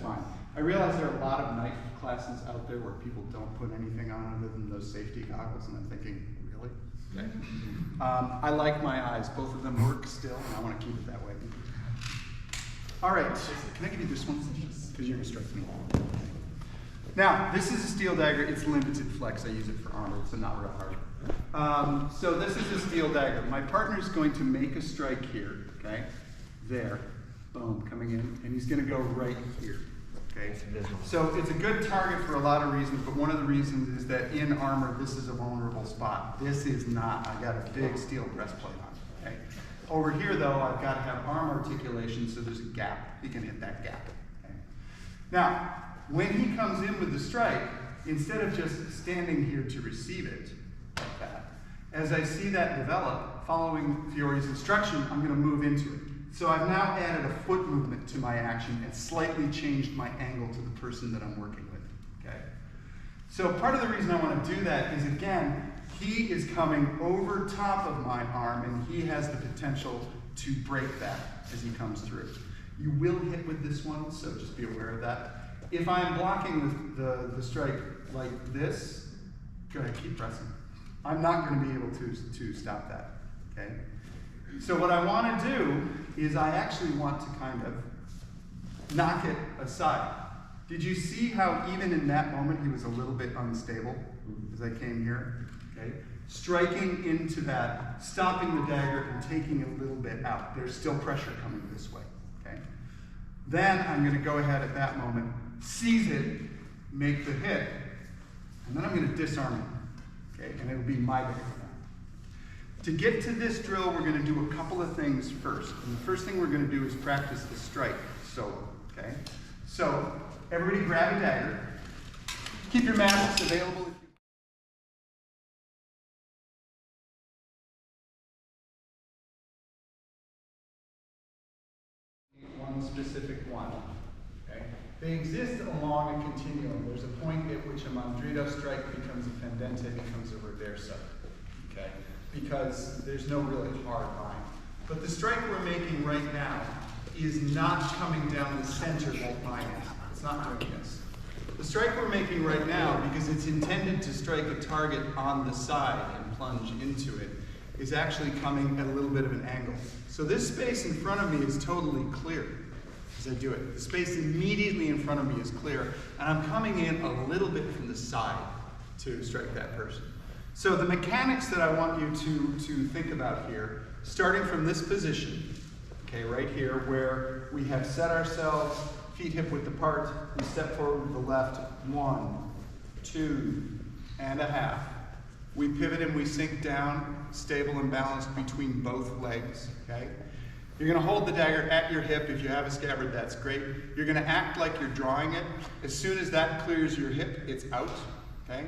fine. I realize there are a lot of knife classes out there where people don't put anything on other than those safety goggles, and I'm thinking, really? Okay. I like my eyes. Both of them work still, and I want to keep it that way. All right, can I give you this one? Because you're going to strike me. Now, this is a steel dagger. It's limited flex. I use it for armor, so not real hard. So this is a steel dagger. My partner is going to make a strike here, okay? There, boom, coming in, and he's going to go right here, okay? So it's a good target for a lot of reasons, but one of the reasons is that in armor, this is a vulnerable spot. This is not. I got a big steel breastplate on, okay? Over here, though, I've got to have arm articulation, so there's a gap. He can hit that gap, okay? Now, when he comes in with the strike, instead of just standing here to receive it, like that, as I see that develop, following Fiore's instruction, I'm going to move into it. So I've now added a foot movement to my action and slightly changed my angle to the person that I'm working with, okay? So part of the reason I want to do that is, again, he is coming over top of my arm, and he has the potential to break that as he comes through. You will hit with this one, so just be aware of that. If I'm blocking the strike like this, go ahead, keep pressing. I'm not going to be able to stop that, okay? So what I want to do is I actually want to kind of knock it aside. Did you see how even in that moment he was a little bit unstable as I came here? Okay? Striking into that, stopping the dagger and taking it a little bit out. There's still pressure coming this way, okay? Then I'm going to go ahead at that moment, seize it, make the hit, and then I'm going to disarm it, okay? And it'll be my dagger now. To get to this drill, we're going to do a couple of things first. And the first thing we're going to do is practice the strike solo, okay? So, everybody grab a dagger. Keep your masks available. One specific one, okay? They exist along a continuum. There's a point at which a mandrito strike becomes a pendente, becomes a reverso, okay? Because there's no really hard line. But the strike we're making right now is not coming down the center like mine is. It's not doing this. The strike we're making right now, because it's intended to strike a target on the side and plunge into it, is actually coming at a little bit of an angle. So this space in front of me is totally clear as I do it. The space immediately in front of me is clear, and I'm coming in a little bit from the side to strike that person. So the mechanics that I want you to think about here, starting from this position, okay, right here, where we have set ourselves, feet hip width apart, we step forward with the left, 1, 2.5. We pivot and we sink down, stable and balanced between both legs, okay? You're going to hold the dagger at your hip. If you have a scabbard, that's great. You're going to act like you're drawing it. As soon as that clears your hip, it's out, okay?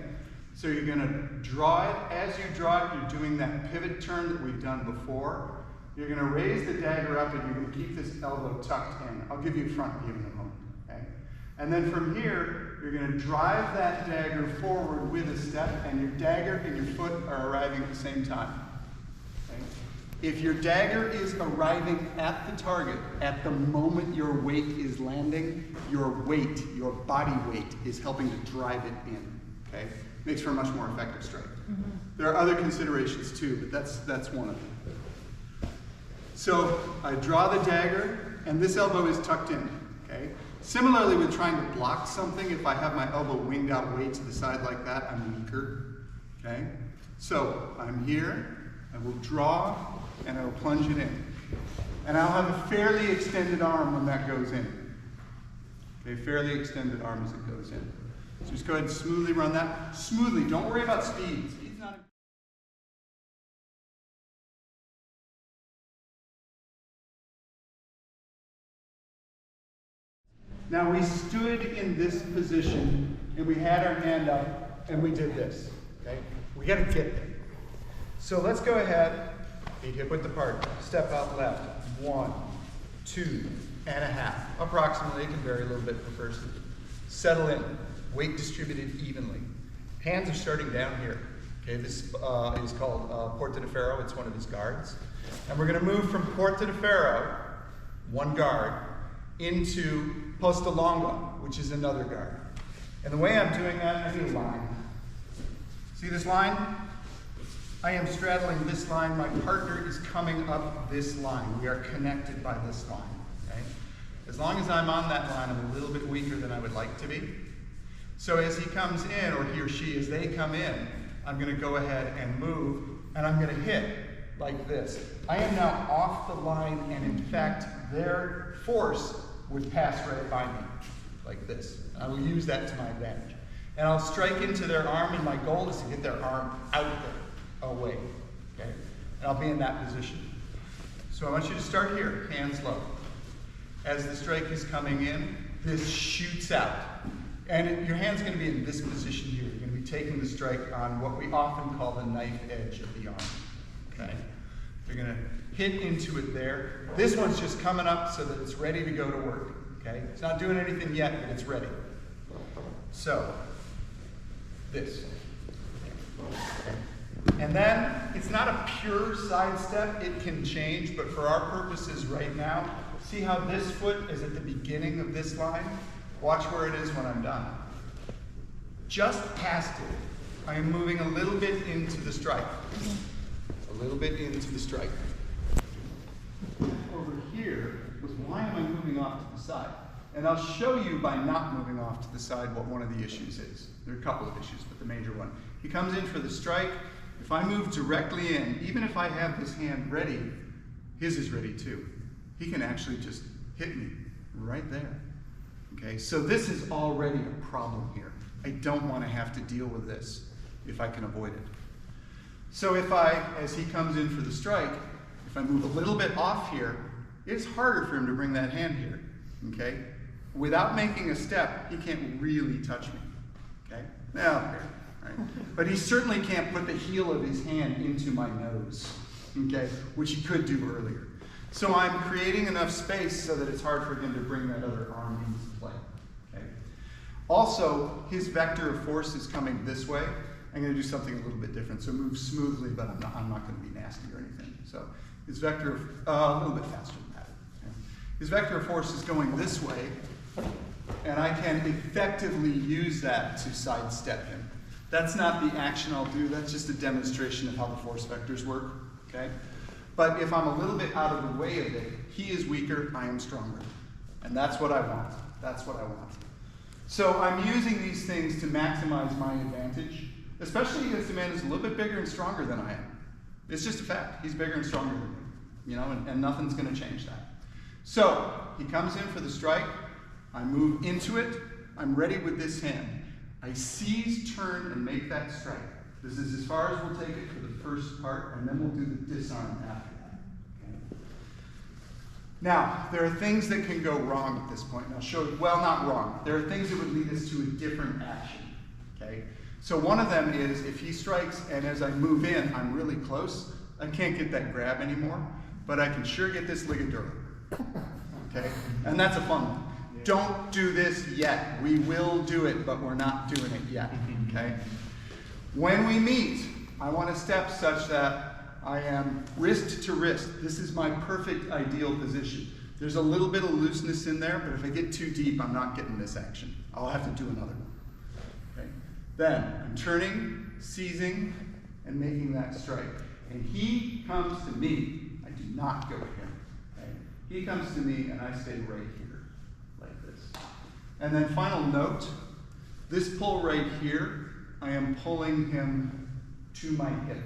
So you're going to draw it. As you draw it, you're doing that pivot turn that we've done before. You're going to raise the dagger up, and you're going to keep this elbow tucked in. I'll give you a front view in a moment, okay? And then from here, you're going to drive that dagger forward with a step, and your dagger and your foot are arriving at the same time. Okay? If your dagger is arriving at the target at the moment your weight is landing, your weight, your body weight, is helping to drive it in. Okay? Makes for a much more effective strike. Mm-hmm. There are other considerations too, but that's one of them. So I draw the dagger, and this elbow is tucked in. Okay? Similarly, with trying to block something, if I have my elbow winged out way to the side like that, I'm weaker. Okay? So I'm here, I will draw, and I will plunge it in. And I'll have a fairly extended arm when that goes in. Okay, fairly extended arm as it goes in. So just go ahead and smoothly run that. Smoothly, don't worry about speed. Speed's not Now we stood in this position, and we had our hand up, and we did this, okay? We gotta get there. So let's go ahead, feet hip width apart, step out left, 1, 2.5. Approximately, it can vary a little bit per person. Settle in, weight distributed evenly. Hands are starting down here. Okay, this is called Porta de Ferro, it's one of his guards. And we're gonna move from Porta de Ferro, one guard, into posta longa, which is another guard. And the way I'm doing that, I do a line. See this line? I am straddling this line. My partner is coming up this line. We are connected by this line. Okay? As long as I'm on that line, I'm a little bit weaker than I would like to be. So as he comes in, or he or she, as they come in, I'm going to go ahead and move, and I'm going to hit like this. I am now off the line, and in fact, their force would pass right by me, like this. And I will use that to my advantage. And I'll strike into their arm, and my goal is to get their arm out there, away. Okay? And I'll be in that position. So I want you to start here, hands low. As the strike is coming in, this shoots out. And your hand's going to be in this position here. You're going to be taking the strike on what we often call the knife edge of the arm. Okay? You're going to hit into it there. This one's just coming up so that it's ready to go to work. Okay? It's not doing anything yet, but it's ready. So, this. Okay. And then, it's not a pure sidestep. It can change, but for our purposes right now, see how this foot is at the beginning of this line? Watch where it is when I'm done. Just past it, I am moving a little bit into the strike. A little bit into the strike. Over here was why am I moving off to the side? And I'll show you by not moving off to the side what one of the issues is. There are a couple of issues, but the major one. He comes in for the strike. If I move directly in, even if I have this hand ready, his is ready too. He can actually just hit me right there. Okay, so this is already a problem here. I don't want to have to deal with this if I can avoid it. So if I, as he comes in for the strike, if I move a little bit off here, it's harder for him to bring that hand here. Okay? Without making a step, he can't really touch me. Okay? Now, here, right? But he certainly can't put the heel of his hand into my nose. Okay? Which he could do earlier. So I'm creating enough space so that it's hard for him to bring that other arm into play. Okay? Also, his vector of force is coming this way. I'm going to do something a little bit different. So move smoothly, but I'm not going to be nasty or anything. So his vector of, a little bit faster than that. Okay? His vector of force is going this way, and I can effectively use that to sidestep him. That's not the action I'll do. That's just a demonstration of how the force vectors work. Okay? But if I'm a little bit out of the way of it, he is weaker, I am stronger. And that's what I want. That's what I want. So I'm using these things to maximize my advantage, especially against a man who's a little bit bigger and stronger than I am. It's just a fact. He's bigger and stronger than me. You know, and nothing's going to change that. So he comes in for the strike. I move into it. I'm ready with this hand. I seize, turn, and make that strike. This is as far as we'll take it for the first part, and then we'll do the disarm after that. Okay? Now, there are things that can go wrong at this point, and I'll show you, well, not wrong. There are things that would lead us to a different action. Okay? So one of them is if he strikes, and as I move in, I'm really close, I can't get that grab anymore, but I can sure get this ligadura. Okay? And that's a fun one. Don't do this yet. We will do it, but we're not doing it yet. Okay? When we meet, I want to step such that I am wrist to wrist. This is my perfect ideal position. There's a little bit of looseness in there, but if I get too deep, I'm not getting this action. I'll have to do another one. Okay? Then I'm turning, seizing, and making that strike. And he comes to me. I do not go to him. Okay? He comes to me, and I stay right here, like this. And then final note, this pull right here, I am pulling him to my hip,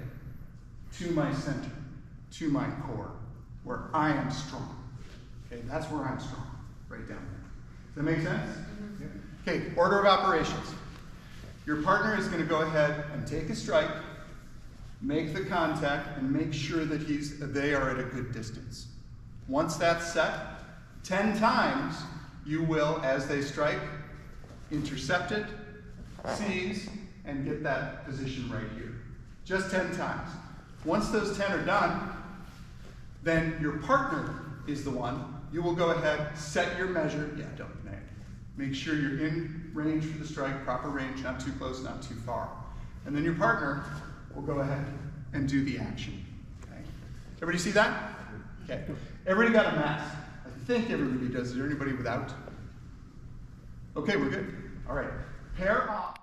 to my center, to my core, where I am strong. Okay, that's where I'm strong, right down there. Does that make sense? Mm-hmm. Yeah. Okay, order of operations. Your partner is going to go ahead and take a strike, make the contact, and make sure that they are at a good distance. Once that's set, 10 times you will, as they strike, intercept it, seize, and get that position right here. Just 10 times. Once those 10 are done, then your partner is the one. You will go ahead, set your measure. Yeah, don't nag. Make sure you're in range for the strike, proper range, not too close, not too far. And then your partner will go ahead and do the action. Okay. Everybody see that? Okay. Everybody got a mask. I think everybody does. Is there anybody without? Okay, we're good. All right. Pair off.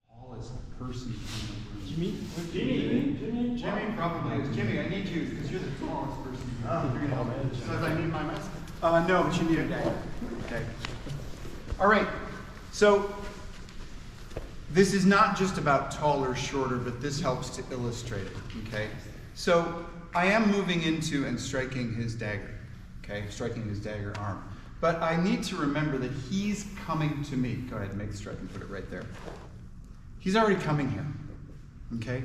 Tallest person in the room. Jimmy probably is. Jimmy, I need you because you're the tallest person. You're gonna help me. Says I need my mask. No, but you need a dagger. Okay. All right. So this is not just about tall or shorter, but this helps to illustrate it. Okay. So I am moving into and striking his dagger. Okay, striking his dagger arm. But I need to remember that he's coming to me. Go ahead and make the strike and put it right there. He's already coming here. Okay?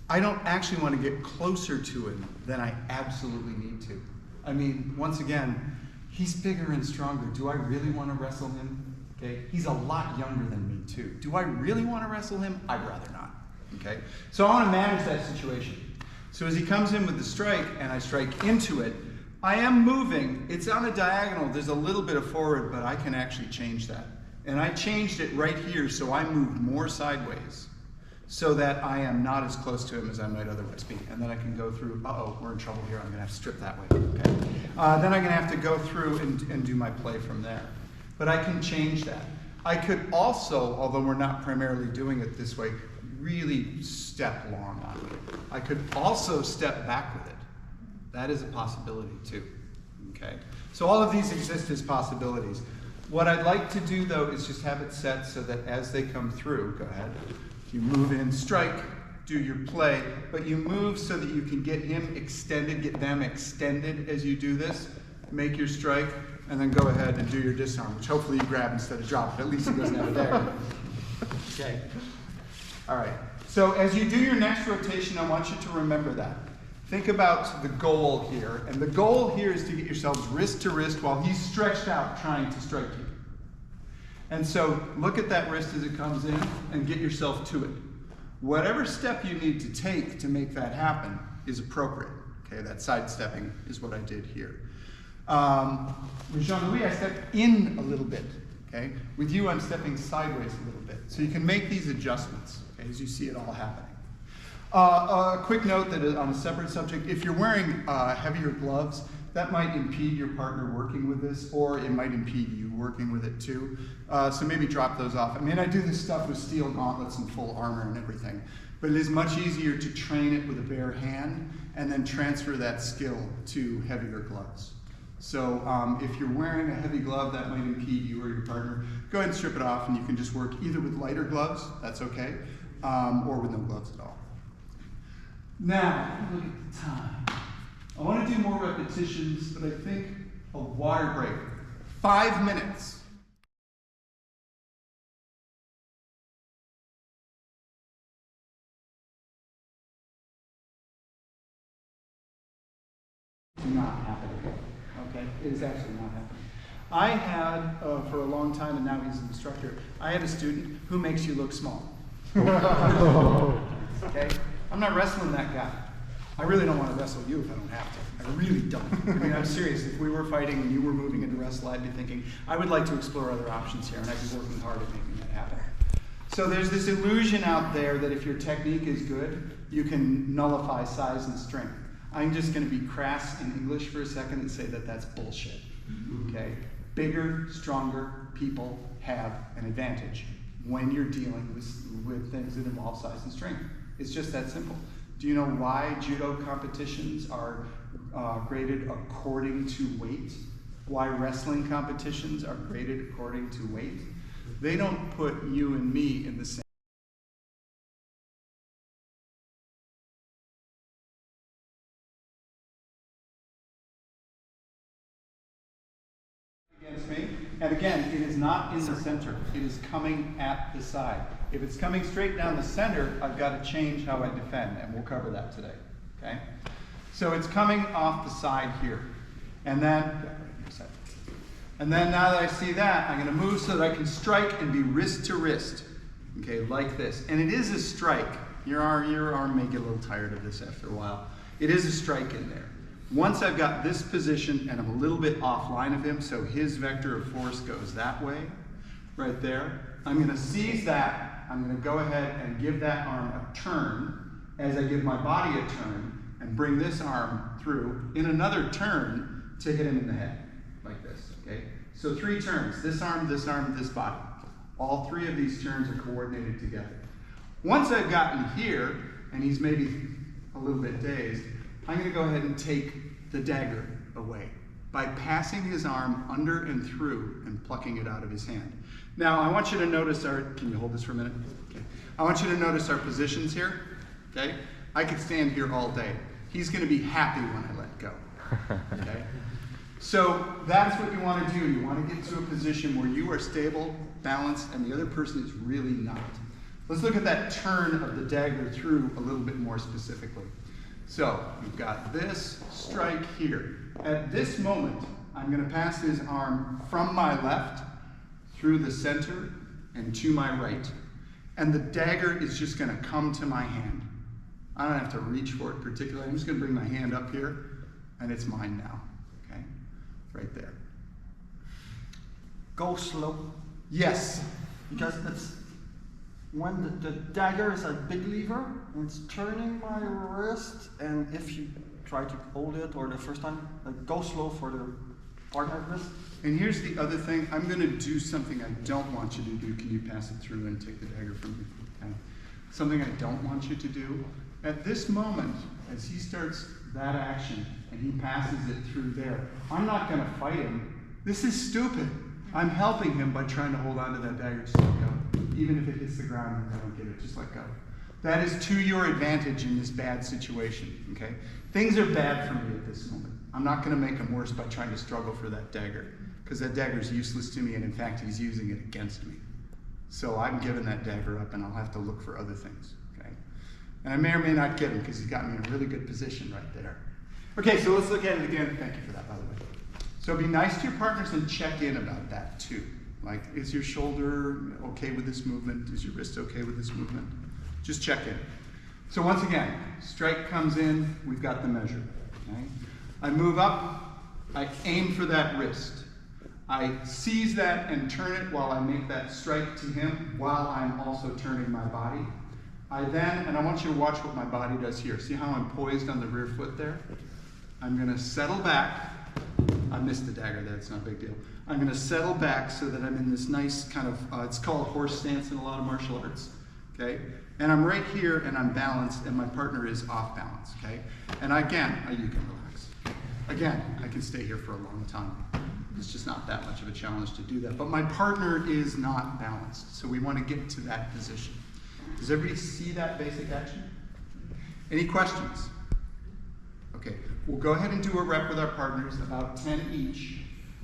I don't actually want to get closer to him than I absolutely need to. I mean, once again, he's bigger and stronger. Do I really want to wrestle him? Okay? He's a lot younger than me too. Do I really want to wrestle him? I'd rather not. Okay? So I want to manage that situation. So as he comes in with the strike and I strike into it, I am moving. It's on a diagonal. There's a little bit of forward, but I can actually change that. And I changed it right here, so I moved more sideways so that I am not as close to him as I might otherwise be. And then I can go through, uh-oh, we're in trouble here. I'm going to have to strip that way. Okay. Then I'm going to have to go through and do my play from there. But I can change that. I could also, although we're not primarily doing it this way, really step long on it. I could also step back with it. That is a possibility too. Okay. So all of these exist as possibilities. What I'd like to do though is just have it set so that as they come through, go ahead, you move in, strike, do your play, but you move so that you can get him extended, get them extended as you do this, make your strike, and then go ahead and do your disarm, which hopefully you grab instead of drop, but at least he doesn't have a dagger. Okay. All right. So as you do your next rotation, I want you to remember that. Think about the goal here, and the goal here is to get yourselves wrist to wrist while he's stretched out trying to strike you. And so look at that wrist as it comes in and get yourself to it. Whatever step you need to take to make that happen is appropriate. Okay, that sidestepping is what I did here. With Jean-Louis, I stepped in a little bit. Okay, with you, I'm stepping sideways a little bit. So you can make these adjustments, okay, as you see it all happening. A quick note that is on a separate subject, if you're wearing heavier gloves, that might impede your partner working with this, or it might impede you working with it too. So maybe drop those off. I mean, I do this stuff with steel gauntlets and full armor and everything, but it is much easier to train it with a bare hand and then transfer that skill to heavier gloves. So if you're wearing a heavy glove that might impede you or your partner, go ahead and strip it off and you can just work either with lighter gloves, that's okay, or with no gloves at all. Now, look at the time. I want to do more repetitions, but I think a water break. 5 minutes. Not happening. Okay, it is actually not happening. I had, for a long time, and now he's an instructor, I had a student who makes you look small. Okay? I'm not wrestling that guy. I really don't want to wrestle you if I don't have to. I really don't. I mean, I'm serious. If we were fighting and you were moving into wrestle, I'd be thinking, I would like to explore other options here, and I'd be working hard at making that happen. So there's this illusion out there that if your technique is good, you can nullify size and strength. I'm just going to be crass in English for a second and say that that's bullshit. Okay? Bigger, stronger people have an advantage when you're dealing with things that involve size and strength. It's just that simple. Do you know why judo competitions are graded according to weight? Why wrestling competitions are graded according to weight? They don't put you and me in the same. Against me. And again, it is not in the center. It is coming at the side. If it's coming straight down the center, I've got to change how I defend, and we'll cover that today. Okay? So it's coming off the side here. And then now that I see that, I'm going to move so that I can strike and be wrist to wrist. Okay, like this. And it is a strike. Your arm may get a little tired of this after a while. It is a strike in there. Once I've got this position and I'm a little bit offline of him, so his vector of force goes that way, right there, I'm going to seize that I'm going to go ahead and give that arm a turn as I give my body a turn and bring this arm through in another turn to hit him in the head, like this, okay? So 3 turns, this arm, this body. All 3 of these turns are coordinated together. Once I've gotten here, and he's maybe a little bit dazed, I'm going to go ahead and take the dagger away by passing his arm under and through and plucking it out of his hand. Now, I want you to notice can you hold this for a minute? Okay. I want you to notice our positions here, okay? I could stand here all day. He's going to be happy when I let go, okay? So that's what you want to do. You want to get to a position where you are stable, balanced, and the other person is really not. Let's look at that turn of the dagger through a little bit more specifically. So we've got this strike here. At this moment, I'm going to pass his arm from my left through the center and to my right. And the dagger is just going to come to my hand. I don't have to reach for it particularly. I'm just going to bring my hand up here, and it's mine now. Okay? Right there. Go slow. Yes. Because it's when the dagger is a big lever, and it's turning my wrist, and if you try to hold it, or the first time, like, go slow for the partner wrist. And here's the other thing. I'm going to do something I don't want you to do. Can you pass it through and take the dagger from me? Okay. Something I don't want you to do. At this moment, as he starts that action and he passes it through there, I'm not going to fight him. This is stupid. I'm helping him by trying to hold on to that dagger. Just let go. Even if it hits the ground and I don't get it, just let go. That is to your advantage in this bad situation, okay? Things are bad for me at this moment. I'm not going to make them worse by trying to struggle for that dagger, because that dagger is useless to me, and in fact, he's using it against me. So I'm giving that dagger up, and I'll have to look for other things, okay? And I may or may not get him, because he's got me in a really good position right there. Okay, so let's look at it again. Thank you for that, by the way. So be nice to your partners and check in about that, too. Like, is your shoulder okay with this movement? Is your wrist okay with this movement? Just check in. So once again, strike comes in, we've got the measure. Okay? I move up, I aim for that wrist. I seize that and turn it while I make that strike to him, while I'm also turning my body. And I want you to watch what my body does here. See how I'm poised on the rear foot there? I'm going to settle back. I missed the dagger there, it's not a big deal. I'm going to settle back so that I'm in this nice kind of, it's called horse stance in a lot of martial arts. Okay? And I'm right here and I'm balanced and my partner is off balance. Okay? And again, you can relax. Again, I can stay here for a long time. It's just not that much of a challenge to do that. But my partner is not balanced, so we want to get to that position. Does everybody see that basic action? Any questions? Okay, we'll go ahead and do a rep with our partners, about 10 each,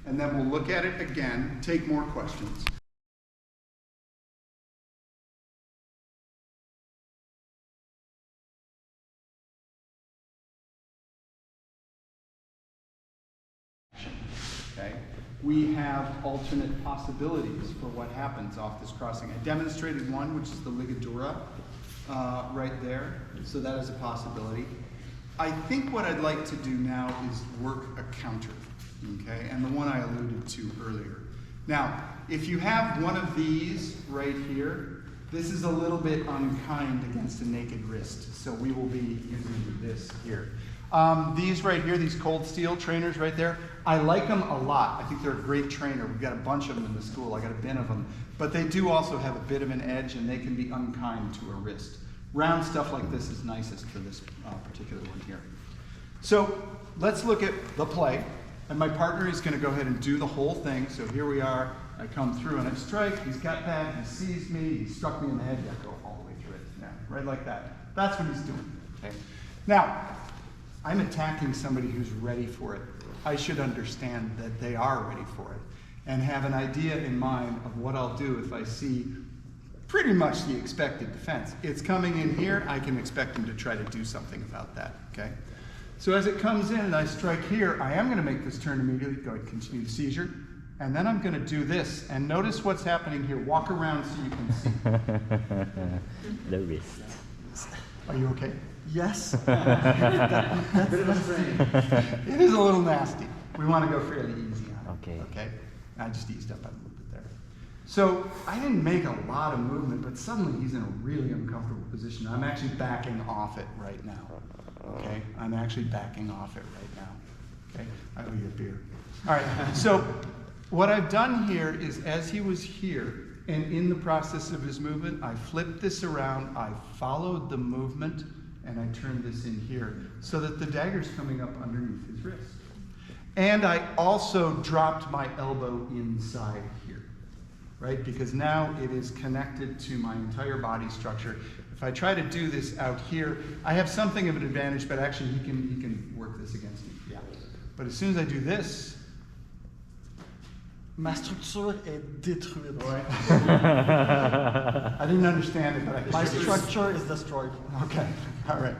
and then we'll look at it again, take more questions. Okay. We have alternate possibilities for what happens off this crossing. I demonstrated one, which is the ligadura, right there. So that is a possibility. I think what I'd like to do now is work a counter, okay? And the one I alluded to earlier. Now, if you have one of these right here, this is a little bit unkind against a naked wrist. So we will be using this here. These right here, these cold steel trainers right there, I like them a lot. I think they're a great trainer. We've got a bunch of them in the school. I got a bin of them. But they do also have a bit of an edge and they can be unkind to a wrist. Round stuff like this is nicest for this particular one here. So let's look at the play. And my partner is going to go ahead and do the whole thing. So here we are. I come through and I strike. He's got that. He sees me. He struck me in the head. Yeah, go all the way through it. Yeah, right like that. That's what he's doing. Okay. Now, I'm attacking somebody who's ready for it. I should understand that they are ready for it and have an idea in mind of what I'll do if I see pretty much the expected defense. It's coming in here, I can expect him to try to do something about that, okay? So as it comes in and I strike here, I am gonna make this turn immediately, go ahead, continue the seizure, and then I'm gonna do this, and notice what's happening here. Walk around so you can see. The wrist. Are you okay? Yes. It is a little nasty. We want to go fairly easy on it. Okay. Okay. I just eased up a little bit there. So I didn't make a lot of movement, but suddenly he's in a really uncomfortable position. I'm actually backing off it right now. Okay, I'm actually backing off it right now. Okay, I owe you a beer. All right, so what I've done here is as he was here, and in the process of his movement, I flipped this around, I followed the movement, and I turned this in here so that the dagger's coming up underneath his wrist. And I also dropped my elbow inside here, right? Because now it is connected to my entire body structure. If I try to do this out here, I have something of an advantage, but actually he can work this against me. Yeah. But as soon as I do this, Ma structure est détruite. right? I didn't understand it, but I My structure is destroyed. Okay, all right.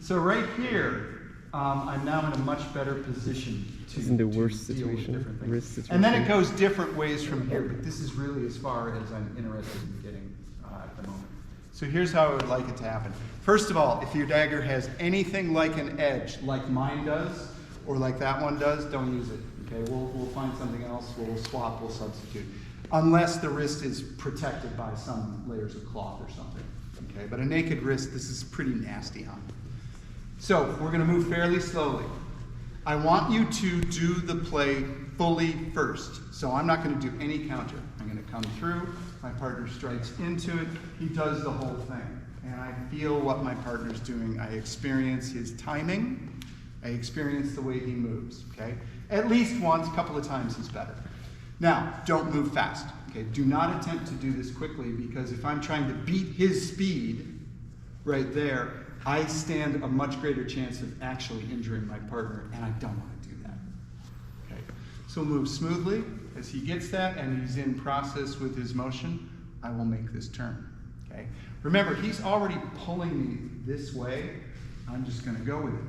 So right here, I'm now in a much better position to Isn't the to worst deal with situation, different things. worst situation. And then it goes different ways from here, but this is really as far as I'm interested in getting at the moment. So here's how I would like it to happen. First of all, if your dagger has anything like an edge, like mine does, or like that one does, don't use it. Okay, we'll find something else, we'll swap, we'll substitute. Unless the wrist is protected by some layers of cloth or something. Okay, but a naked wrist, this is pretty nasty on. So we're gonna move fairly slowly. I want you to do the play fully first. So I'm not gonna do any counter. I'm gonna come through, my partner strikes into it, he does the whole thing. And I feel what my partner's doing. I experience his timing, I experience the way he moves, okay? At least once, a couple of times is better. Now, don't move fast, okay? Do not attempt to do this quickly because if I'm trying to beat his speed right there, I stand a much greater chance of actually injuring my partner, and I don't want to do that, okay? So move smoothly. As he gets that and he's in process with his motion, I will make this turn, okay? Remember, he's already pulling me this way. I'm just gonna go with it.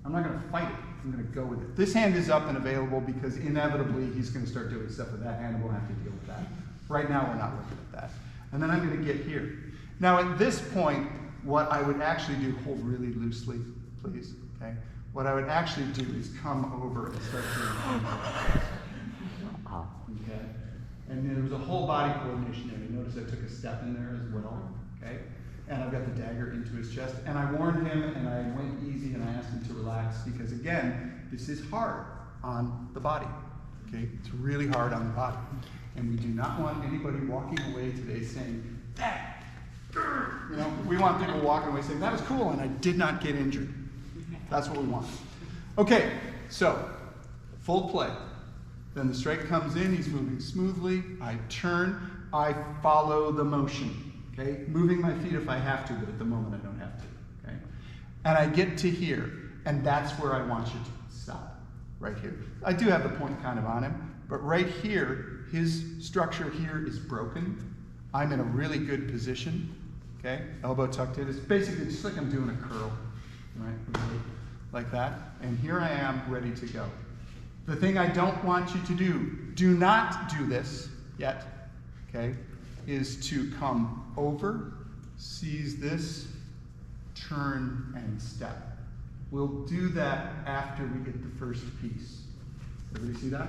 I'm not gonna fight it. I'm gonna go with it. This hand is up and available because inevitably he's gonna start doing stuff with that hand and we'll have to deal with that. Right now we're not looking at that. And then I'm gonna get here. Now at this point, what I would actually do, hold really loosely, please, okay? What I would actually do is come over and start doing okay? And then there was a whole body coordination there. You notice I took a step in there as well, okay? And I've got the dagger into his chest. And I warned him and I went easy and I asked him to relax because again, this is hard on the body, okay? It's really hard on the body. And we do not want anybody walking away today saying, that, you know, we want people walking away saying, that was cool and I did not get injured. That's what we want. Okay, so full play. Then the strike comes in, he's moving smoothly. I turn, I follow the motion. Okay, moving my feet if I have to, but at the moment I don't have to, okay? And I get to here, and that's where I want you to stop, right here. I do have the point kind of on him, but right here, his structure here is broken. I'm in a really good position, okay? Elbow tucked in. It's basically just like I'm doing a curl, right? Like that. And here I am ready to go. The thing I don't want you to do not do this yet, okay? Is to come over, seize this, turn, and step. We'll do that after we get the first piece. Everybody see that?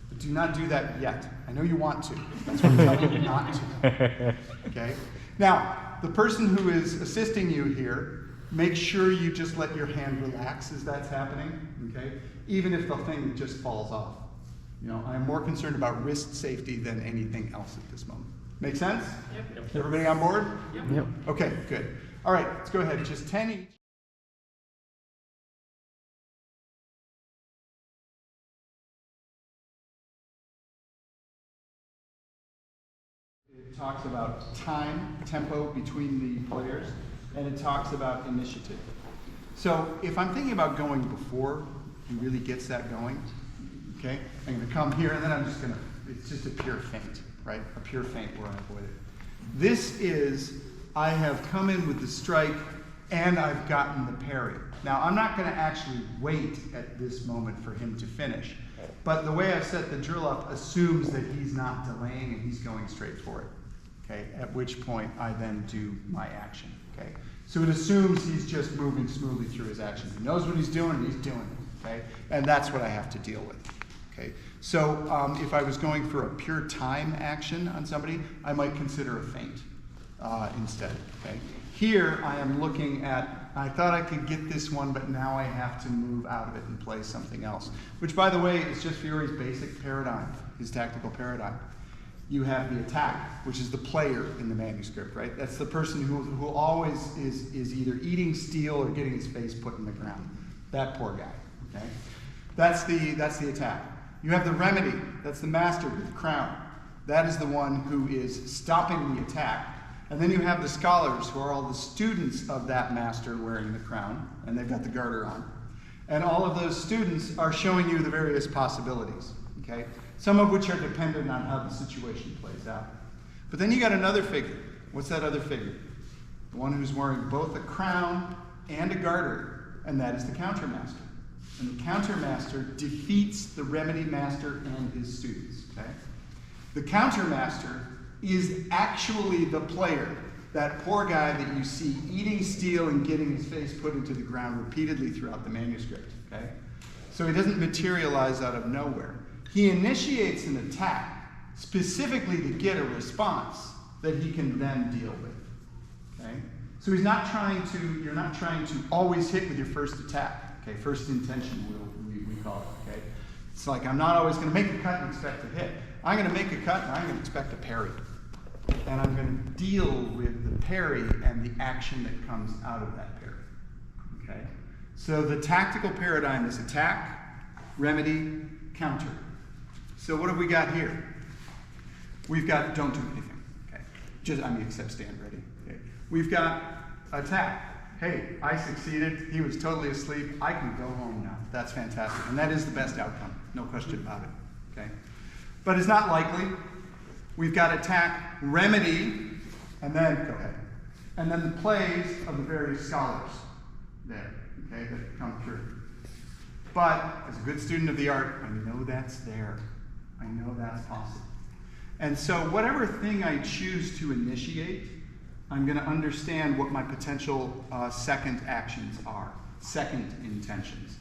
But do not do that yet. I know you want to. That's what I'm telling you not to. Okay? Now, the person who is assisting you here, make sure you just let your hand relax as that's happening, okay? Even if the thing just falls off. You know, I'm more concerned about wrist safety than anything else at this moment. Make sense? Yep. Everybody on board? Yep. Okay, good. All right, let's go ahead. Just 10 each. It talks about time, tempo between the players, and it talks about initiative. So if I'm thinking about going before he really gets that going, okay, I'm going to come here and then I'm just going to, it's just a pure feint. Right? A pure feint where I avoid it. This is, I have come in with the strike and I've gotten the parry. Now, I'm not going to actually wait at this moment for him to finish, but the way I've set the drill up assumes that he's not delaying and he's going straight for it. Okay? At which point I then do my action. Okay? So it assumes he's just moving smoothly through his action. He knows what he's doing and he's doing it. Okay? And that's what I have to deal with. Okay? So if I was going for a pure time action on somebody, I might consider a feint instead. Okay? Here I am looking at, I thought I could get this one, but now I have to move out of it and play something else. Which, by the way, is just Fiore's basic paradigm, his tactical paradigm. You have the attack, which is the player in the manuscript, right? That's the person who always is either eating steel or getting his face put in the ground. That poor guy, okay? That's the attack. You have the remedy, that's the master with the crown. That is the one who is stopping the attack. And then you have the scholars, who are all the students of that master wearing the crown, and they've got the garter on. And all of those students are showing you the various possibilities, okay? Some of which are dependent on how the situation plays out. But then you got another figure. What's that other figure? The one who's wearing both a crown and a garter, and that is the countermaster. And the countermaster defeats the remedy master and his students, okay? The countermaster is actually the player, that poor guy that you see eating steel and getting his face put into the ground repeatedly throughout the manuscript, okay? So he doesn't materialize out of nowhere. He initiates an attack specifically to get a response that he can then deal with, okay? So you're not trying to always hit with your first attack, okay? First intention, we call it, okay? It's like, I'm not always going to make a cut and expect to hit. I'm going to make a cut and I'm going to expect a parry. And I'm going to deal with the parry and the action that comes out of that parry, okay? So the tactical paradigm is attack, remedy, counter. So what have we got here? We've got don't do anything, okay? Except stand ready, okay? We've got attack. Hey, I succeeded. He was totally asleep. I can go home now. That's fantastic. And that is the best outcome. No question about it, okay? But it's not likely. We've got attack, remedy, and then, go ahead. And then the plays of the various scholars there, okay, that come through. But as a good student of the art, I know that's there. I know that's possible. And so whatever thing I choose to initiate, I'm going to understand what my potential second actions are, second intentions.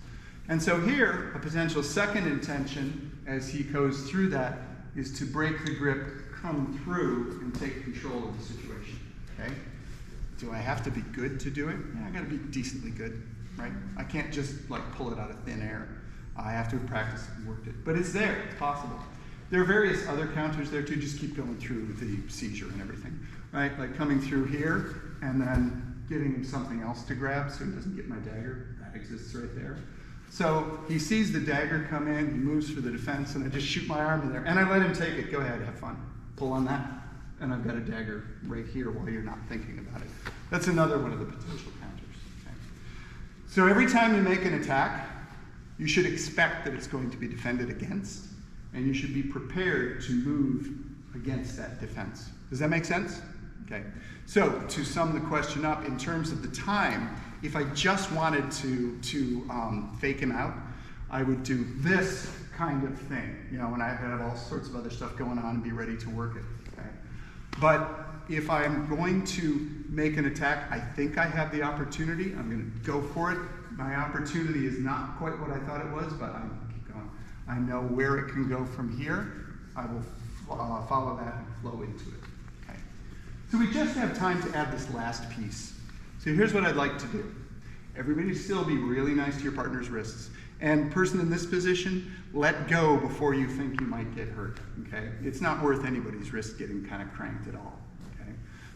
And so here, a potential second intention, as he goes through that, is to break the grip, come through, and take control of the situation, okay? Do I have to be good to do it? Yeah, I gotta be decently good, right? I can't just pull it out of thin air. I have to have practiced and worked it. But it's there, it's possible. There are various other counters there too, just keep going through the seizure and everything, right? Like coming through here, and then getting him something else to grab so he doesn't get my dagger. That exists right there. So he sees the dagger come in, he moves for the defense, and I just shoot my arm in there, and I let him take it. Go ahead, have fun. Pull on that, and I've got a dagger right here while you're not thinking about it. That's another one of the potential counters. Okay? So every time you make an attack, you should expect that it's going to be defended against, and you should be prepared to move against that defense. Does that make sense? Okay. So to sum the question up, in terms of the time, if I just wanted to fake him out, I would do this kind of thing, and I have all sorts of other stuff going on and be ready to work it, okay? But if I'm going to make an attack, I think I have the opportunity, I'm going to go for it. My opportunity is not quite what I thought it was, but I'm going to keep going. I know where it can go from here. I will follow that and flow into it, okay? So we just have time to add this last piece. So here's what I'd like to do. Everybody still be really nice to your partner's wrists. And person in this position, let go before you think you might get hurt, okay? It's not worth anybody's wrist getting kind of cranked at all, okay?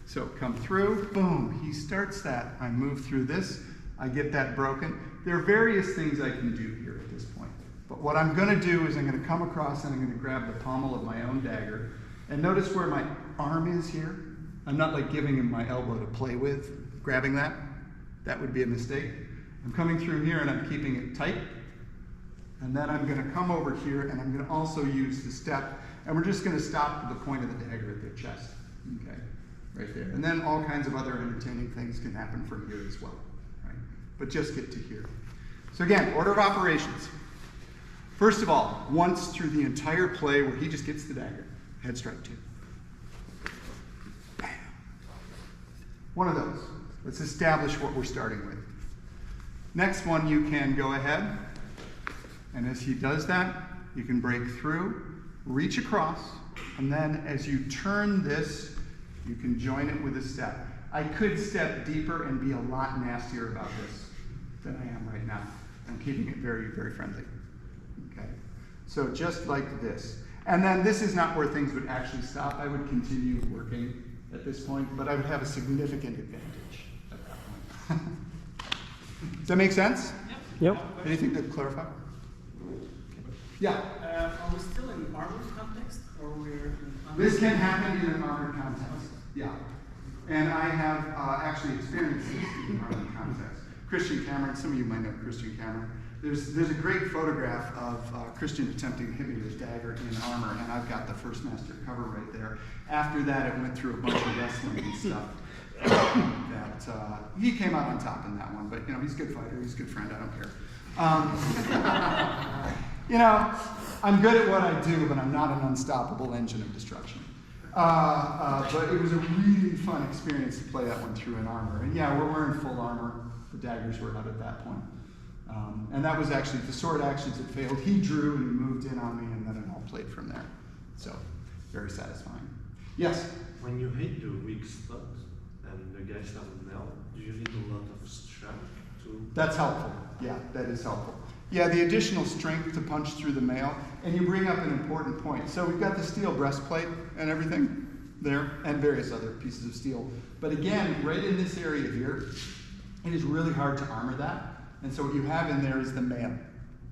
So come through, boom, he starts that. I move through this, I get that broken. There are various things I can do here at this point. But what I'm gonna do is I'm gonna come across and I'm gonna grab the pommel of my own dagger. And notice where my arm is here? I'm not giving him my elbow to play with, grabbing that. That would be a mistake. I'm coming through here and I'm keeping it tight. And then I'm going to come over here and I'm going to also use the step. And we're just going to stop at the point of the dagger at their chest. Okay, right there. And then all kinds of other entertaining things can happen from here as well. Right? But just get to here. So again, order of operations. First of all, once through the entire play where he just gets the dagger. Head strike 2. Bam. One of those. Let's establish what we're starting with. Next one, you can go ahead, and as he does that, you can break through, reach across, and then as you turn this, you can join it with a step. I could step deeper and be a lot nastier about this than I am right now. I'm keeping it very, very friendly. Okay? So just like this. And then this is not where things would actually stop. I would continue working at this point, but I would have a significant advantage at that point. Does that make sense? Yep. Anything to clarify? Yeah. Are we still in armored context, or we're? This can happen in an armored context. Yeah. And I have actually experienced this in an armored context. Christian Cameron, some of you might know Christian Cameron. There's a great photograph of Christian attempting to hit me with his dagger in armor, and I've got the first master cover right there. After that, it went through a bunch of wrestling and stuff. He came out on top in that one, but you know, he's a good fighter, he's a good friend, I don't care. You know, I'm good at what I do, but I'm not an unstoppable engine of destruction. But it was a really fun experience to play that one through in armor. And yeah, we're wearing full armor. The daggers were out at that point. And that was actually, the sword actions had failed. He drew and he moved in on me, and then it all played from there. So, very satisfying. Yes? When you hit the weak spot and the guy doesn't melt, do you need a lot of strength to... That's helpful. Yeah, that is helpful. Yeah, the additional strength to punch through the mail, and you bring up an important point. So we've got the steel breastplate and everything there, and various other pieces of steel. But again, right in this area here, it is really hard to armor that. And so what you have in there is the mail.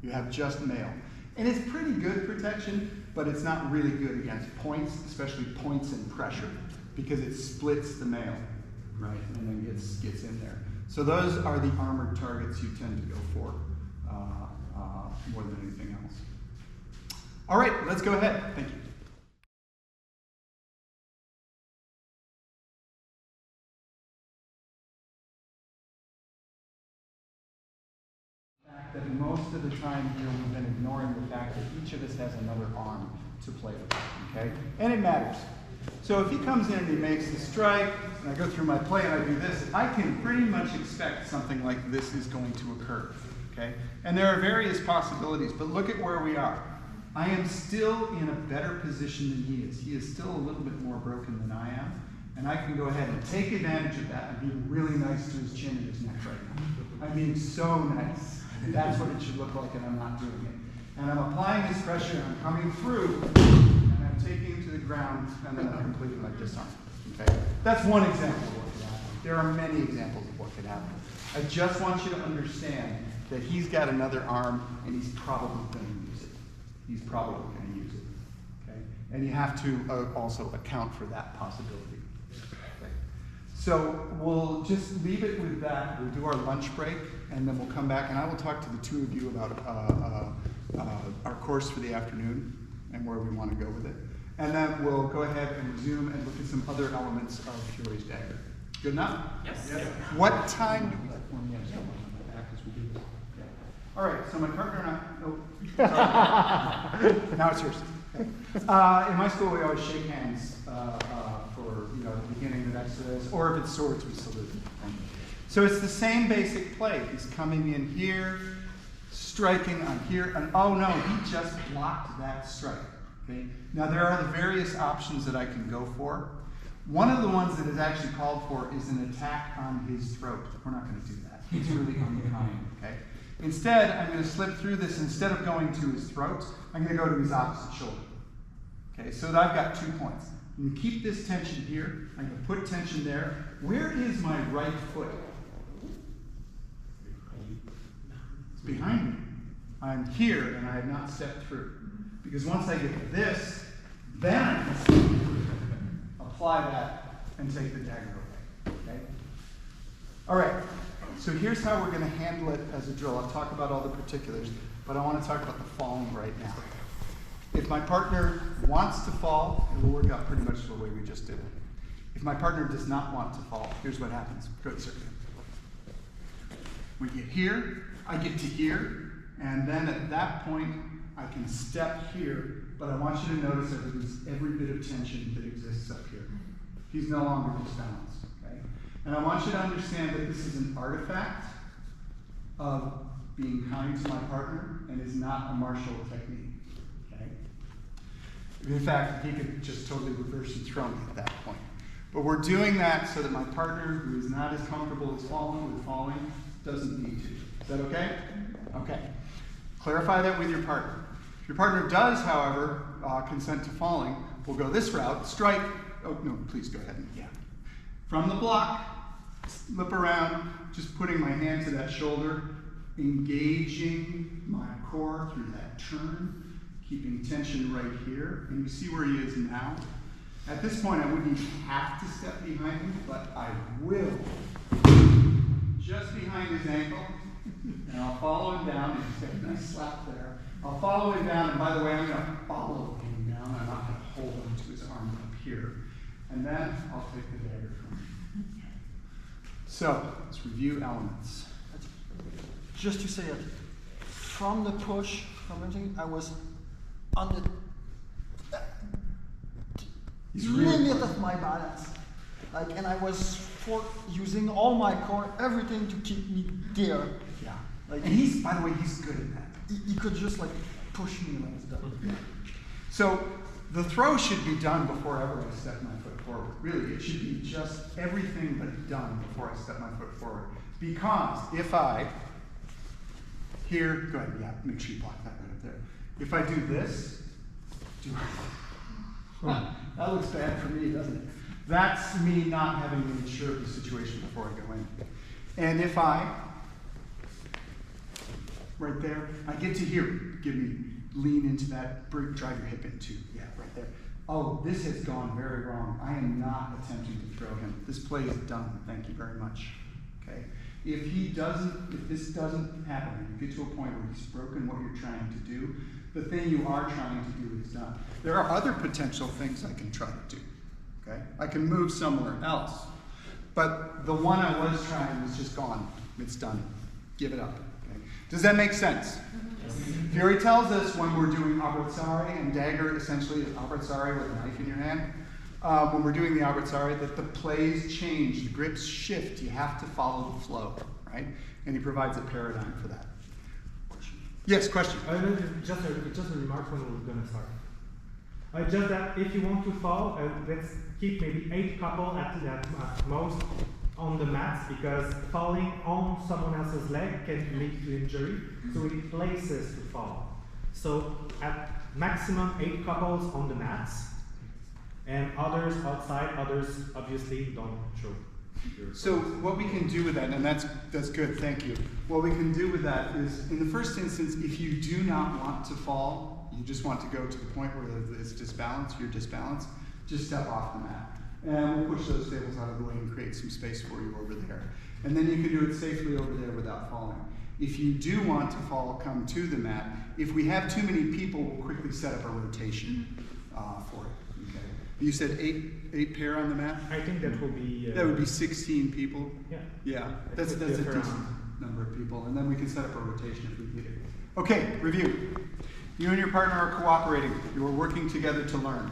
You have just mail. And it's pretty good protection, but it's not really good against points, especially points and pressure, because it splits the mail, right, and then gets in there. So those are the armored targets you tend to go for more than anything else. All right, let's go ahead. Thank you. That most of the time here we've been ignoring the fact that each of us has another arm to play with, okay? And it matters. So if he comes in and he makes the strike, and I go through my play and I do this, I can pretty much expect something like this is going to occur, okay? And there are various possibilities, but look at where we are. I am still in a better position than he is. He is still a little bit more broken than I am, and I can go ahead and take advantage of that and be really nice to his chin and his neck right now. I'm being so nice. That's what it should look like, and I'm not doing it. And I'm applying this pressure, and I'm coming through, and I'm taking him to the ground, and then I'm completing my disarm. Okay? That's one example of what could happen. There are many examples of what could happen. I just want you to understand that he's got another arm, and he's probably going to use it. He's probably going to use it. Okay? And you have to also account for that possibility. Okay? So we'll just leave it with that. We'll do our lunch break, and then we'll come back, and I will talk to the two of you about our course for the afternoon and where we want to go with it. And then we'll go ahead and resume and look at some other elements of Fiore's dagger. Good enough? Yes. What time do we like? All right, so my partner and I, sorry. Now it's yours. Okay. In my school, we always shake hands for the beginning of Exodus, or if it's swords, we salute. So it's the same basic play. He's coming in here, striking on here, and oh no, he just blocked that strike. Okay. Now there are the various options that I can go for. One of the ones that is actually called for is an attack on his throat. We're not going to do that. It's really unkind. Okay. Instead, I'm going to slip through this. Instead of going to his throat, I'm going to go to his opposite shoulder. Okay, so that I've got 2 points. I'm going to keep this tension here. I'm going to put tension there. Where is my right foot? It's behind me. I'm here, and I have not stepped through. Because once I get this, then I can apply that and take the dagger away. Okay? All right. So here's how we're going to handle it as a drill. I'll talk about all the particulars, but I want to talk about the falling right now. If my partner wants to fall, it will work out pretty much the way we just did it. If my partner does not want to fall, here's what happens. Good, sir. We get here, I get to here, and then at that point, I can step here, but I want you to notice that there's every bit of tension that exists up here. He's no longer disbalanced, okay? And I want you to understand that this is an artifact of being kind to my partner and is not a martial technique. Okay? In fact, he could just totally reverse and throw me at that point. But we're doing that so that my partner, who is not as comfortable as falling, doesn't need to. Is that okay? Okay. Clarify that with your partner. If your partner does, however, consent to falling, we'll go this route, strike. Oh, no, please go ahead. Yeah. From the block, slip around, just putting my hand to that shoulder, engaging my core through that turn, keeping tension right here. And you see where he is now. At this point, I wouldn't have to step behind him, but I will. Just behind his ankle, and I'll follow him down. He's got a nice slap there. I'll follow him down, and by the way, I'm going to follow him down. I'm not going to hold him to his arm up here. And then I'll take the dagger from him. So, let's review elements. Just to say it, from the push, from everything, I was on the limit of my balance. Like, and I was using all my core, everything to keep me there. Yeah. Like, And he's, by the way, he's good at that. he could just like push me like that. Yeah. So the throw should be done before ever I step my foot forward. Really, it should be just everything but done before I step my foot forward. Because if I, here, go ahead, yeah, make sure you block that right up there. If I do this, that looks bad for me, doesn't it? That's me not having made sure of the situation before I go in. And if I, right there, I get to here, give me, lean into that, drive your hip into, yeah, right there. Oh, this has gone very wrong. I am not attempting to throw him. This play is done, thank you very much, okay? If this doesn't happen, and you get to a point where he's broken what you're trying to do, the thing you are trying to do is done. There are other potential things I can try to do, okay? I can move somewhere else, but the one I was trying is just gone. It's done. Give it up, okay? Does that make sense? Fiore tells us when we're doing abbracciare, and dagger essentially is abbracciare with a knife in your hand. When we're doing the abbracciare, that the plays change, the grips shift. You have to follow the flow, right? And he provides a paradigm for that. Yes, question. Just a remark when we're going to start. Just that if you want to fall, let's keep maybe 8 couple at most on the mats, because falling on someone else's leg can lead to injury, so we need places to fall. So at maximum 8 couples on the mats, and others outside, others obviously don't show. So what we can do with that, and that's good, thank you. What we can do with that is, in the first instance, if you do not want to fall, you just want to go to the point where it's disbalanced, you're disbalanced, just step off the mat. And we'll push those tables out of the way and create some space for you over there. And then you can do it safely over there without falling. If you do want to fall, come to the mat. If we have too many people, we'll quickly set up a rotation for it. Okay. You said eight pair on the mat? I think that will be... that would be 16 people. Yeah. Yeah, that's a decent number of people. And then we can set up a rotation if we need it. Okay, review. You and your partner are cooperating. You are working together to learn.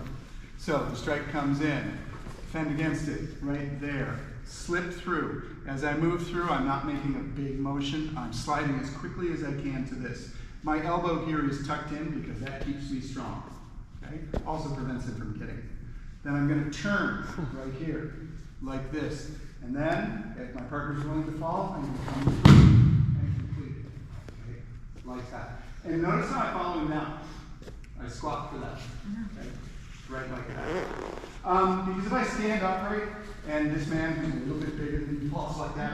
So the strike comes in. Defend against it, right there. Slip through. As I move through, I'm not making a big motion. I'm sliding as quickly as I can to this. My elbow here is tucked in because that keeps me strong. Okay? Also prevents it from getting. Then I'm going to turn right here, like this. And then, if my partner's willing to fall, I'm going to come through and complete it. Okay? Like that. And notice how I follow him down. I squat for that. Okay? Right like that. Because if I stand upright and this man who's a little bit bigger than me falls like that,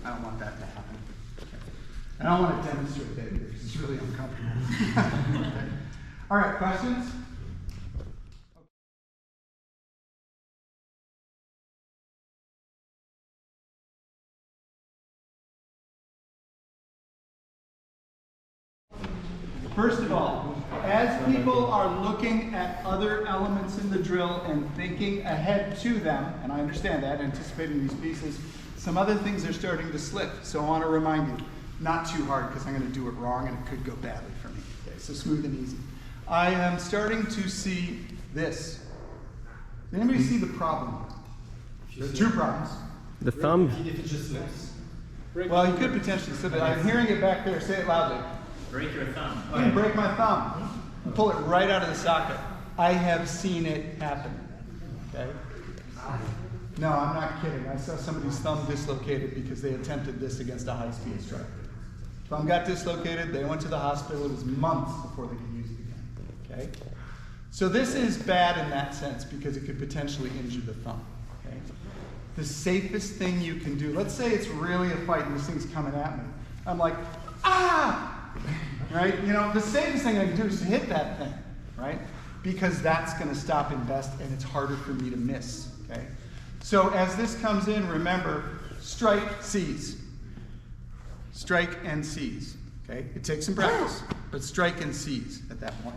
I don't want that to happen. Okay. I don't want to demonstrate that either because it's really uncomfortable. Okay. All right, questions? First of all, as people are looking at other elements in the drill and thinking ahead to them, and I understand that, anticipating these pieces, some other things are starting to slip. So I want to remind you, not too hard because I'm going to do it wrong and it could go badly for me. Okay, so smooth and easy. I am starting to see this. Does anybody see the problem? There are 2 problems. The thumb. If it just slips. Well, you could potentially slip it. I'm hearing it back there. Say it loudly. Break your thumb. You can break my thumb and pull it right out of the socket. I have seen it happen. Okay? No, I'm not kidding. I saw somebody's thumb dislocated because they attempted this against a high-speed strike. Thumb got dislocated, they went to the hospital. It was months before they could use it again. Okay? So this is bad in that sense because it could potentially injure the thumb. Okay? The safest thing you can do, let's say it's really a fight and this thing's coming at me. I'm like, ah! Right? You know, the safest thing I can do is to hit that thing, right? Because that's going to stop and best, and it's harder for me to miss. Okay? So as this comes in, remember, strike, seize. Strike and seize. Okay? It takes some practice, but strike and seize at that point.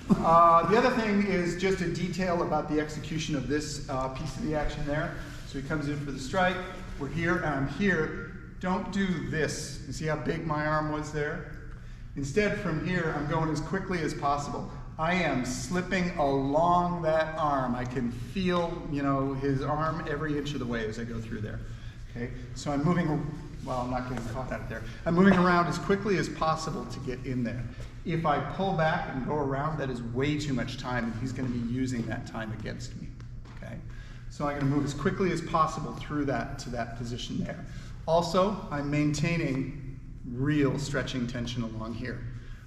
The other thing is just a detail about the execution of this piece of the action there. So he comes in for the strike. We're here, and I'm here. Don't do this. You see how big my arm was there? Instead, from here, I'm going as quickly as possible. I am slipping along that arm. I can feel, you know, his arm every inch of the way as I go through there. Okay? So I'm moving, well, I'm not getting caught out there. I'm moving around as quickly as possible to get in there. If I pull back and go around, that is way too much time, and he's going to be using that time against me. Okay? So I'm going to move as quickly as possible through that to that position there. Also, I'm maintaining real stretching tension along here.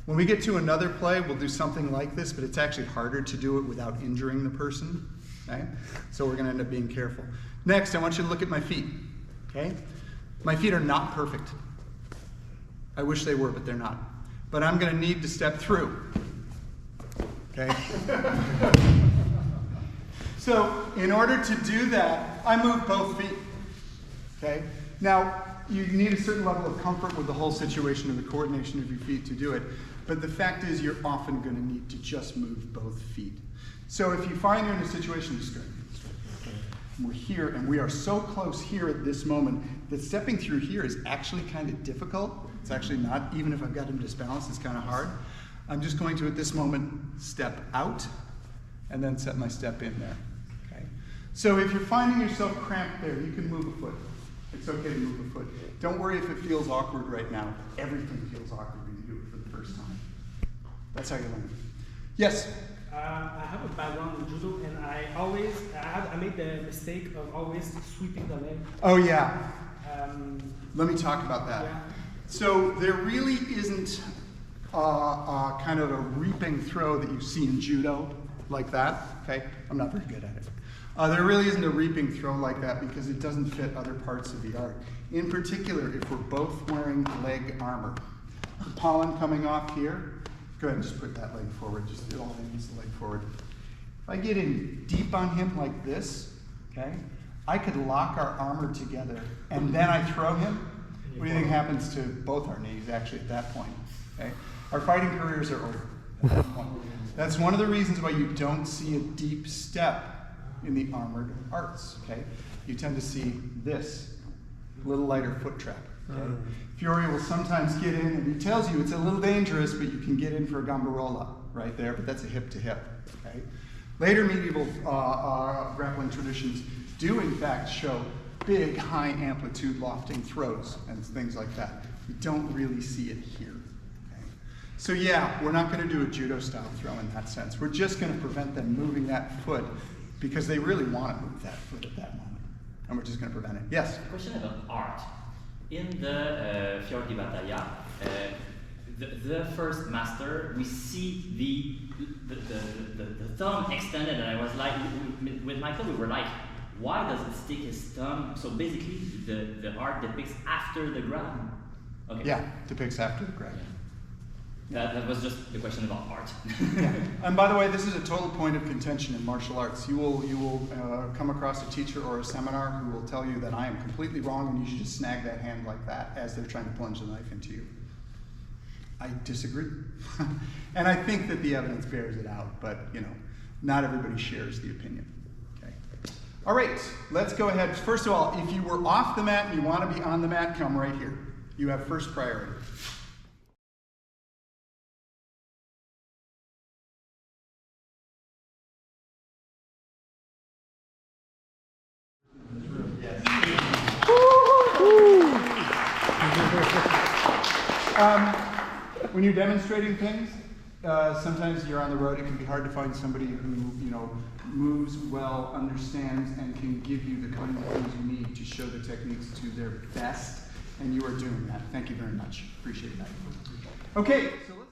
When we get to another play, we'll do something like this, but it's actually harder to do it without injuring the person. Okay? So we're going to end up being careful. Next, I want you to look at my feet. Okay? My feet are not perfect. I wish they were, but they're not. But I'm going to need to step through. Okay? So in order to do that, I move both feet. Okay? Now, you need a certain level of comfort with the whole situation and the coordination of your feet to do it. But the fact is, you're often going to need to just move both feet. So if you find you're in a situation, just go. We're here, and we are so close here at this moment that stepping through here is actually kind of difficult. It's actually not, even if I've got him disbalanced, it's kind of hard. I'm just going to, at this moment, step out, and then set my step in there. Okay? So if you're finding yourself cramped there, you can move a foot. It's okay to move a foot. Don't worry if it feels awkward right now. Everything feels awkward when you do it for the first time. That's how you learn. Yes? I have a background in judo, and I made the mistake of always sweeping the leg. Oh, yeah. Let me talk about that. Yeah. So there really isn't kind of a reaping throw that you see in judo like that. Okay? I'm not very good at it. There really isn't a reaping throw like that because it doesn't fit other parts of the art. In particular, if we're both wearing leg armor. The pollen coming off here, go ahead and just put that leg forward. Just it all needs the leg forward. If I get in deep on him like this, okay, I could lock our armor together and then I throw him. What do you think happens to both our knees actually at that point? Okay? Our fighting careers are over at that point. That's one of the reasons why you don't see a deep step in the armored arts. Okay? You tend to see this little lighter foot trap. Okay? Fiore will sometimes get in, and he tells you it's a little dangerous, but you can get in for a gambarola right there, but that's a hip to hip. Okay? Later medieval grappling traditions do in fact show big, high amplitude lofting throws and things like that. You don't really see it here. Okay? So yeah, we're not going to do a judo style throw in that sense. We're just going to prevent them moving that foot because they really want to move that foot at that moment. And we're just going to prevent it. Yes? A question about art. In the Fior di Battaglia, the first master, we see the thumb extended, and I was like, with Michael, we were like, why does it stick his thumb? So basically, the art depicts after the grab. Okay. Yeah, depicts after the grab. That was just the question about art. Yeah. And by the way, this is a total point of contention in martial arts. You will come across a teacher or a seminar who will tell you that I am completely wrong and you should just snag that hand like that as they're trying to plunge the knife into you. I disagree. And I think that the evidence bears it out, but you know, not everybody shares the opinion. Okay. All right, let's go ahead. First of all, if you were off the mat and you want to be on the mat, come right here. You have first priority. when you're demonstrating things, sometimes you're on the road, it can be hard to find somebody who, you know, moves well, understands, and can give you the kinds of things you need to show the techniques to their best, and you are doing that. Thank you very much. Appreciate that. Okay, so let's